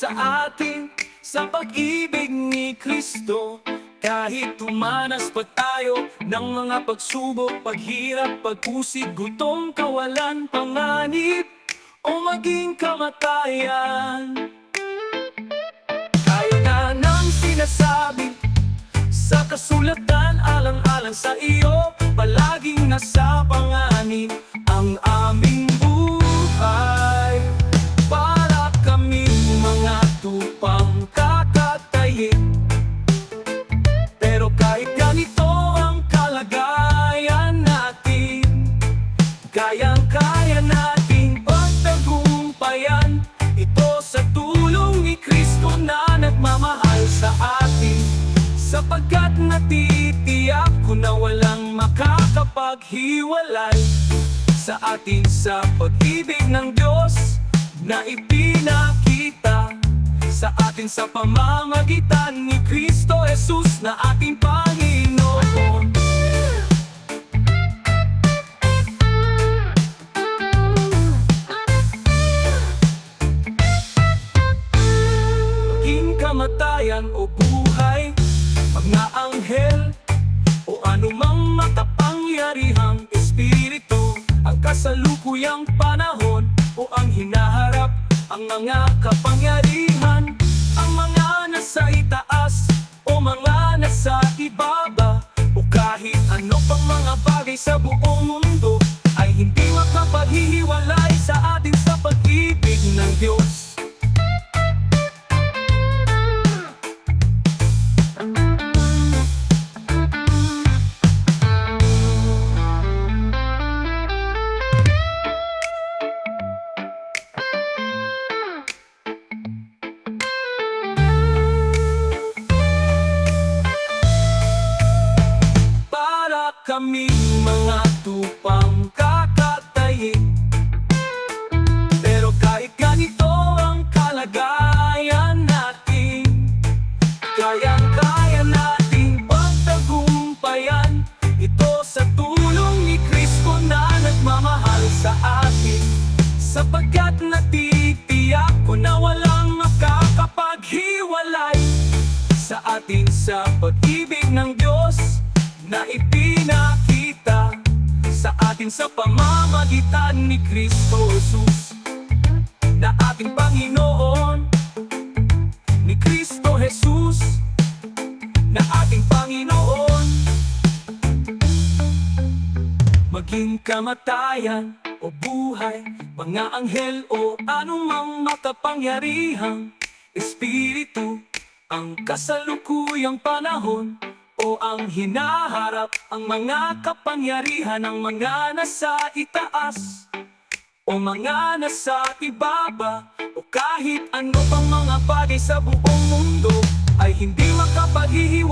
sa atin sa pag-ibig ni Kristo. Kahit tumanas pa tayo ng mga pagsubok, paghirap, pag-usig, gutom, kawalan, panganib, o maging kamatayan, kaya na ng sinasabi sa kasulatan, alang-alang sa iyo, palaging nasa panganib ang aming buhay. Para kaming mga tupang kakatayin, pero kahit ganito ang kalagayan natin, kayang-kaya nating pagtagumpayan ito sa tulong ni Kristo na nagmamahal sa atin. Sapagkat natitiyak ko na walang makakapaghiwalay sa atin sa pag-ibig ng Diyos na ipinakita sa atin sa pamamagitan ni Kristo Jesus na ating Panginoon. Maging kamatayan o buhay, mga anghel o anumang makapangyarihang espiritu, ang kasalukuyang panahon o ang hinaharap, ang mga kapangyarihan, ang mga nasa itaas o mga nasa ibaba, o kahit ano pang mga bagay sa buong mundo, ay hindi makapaghihiwalay sa atin sa pag-ibig ng Diyos. Kami mga tupang kakatayin, pero kahit ganito ang kalagayan natin, kayang-kaya nating pagtagumpayan ito sa tulong ni Kristo na nagmamahal sa atin. Sapagkat natitiyak ko na walang makakapaghiwalay sa atin sa pag-ibig ng Diyos na ipinakita sa atin sa pamamagitan ni Kristo Jesus na ating Panginoon. Ni Kristo Jesus na ating Panginoon. Maging kamatayan o buhay, mga anghel o anumang makapangyarihang espiritu, ang kasalukuyang panahon o ang hinaharap, ang mga kapangyarihan, ang mga nasa itaas o mga nasa ibaba, o kahit ano pang mga bagay sa buong mundo, ay hindi makapaghihiwalay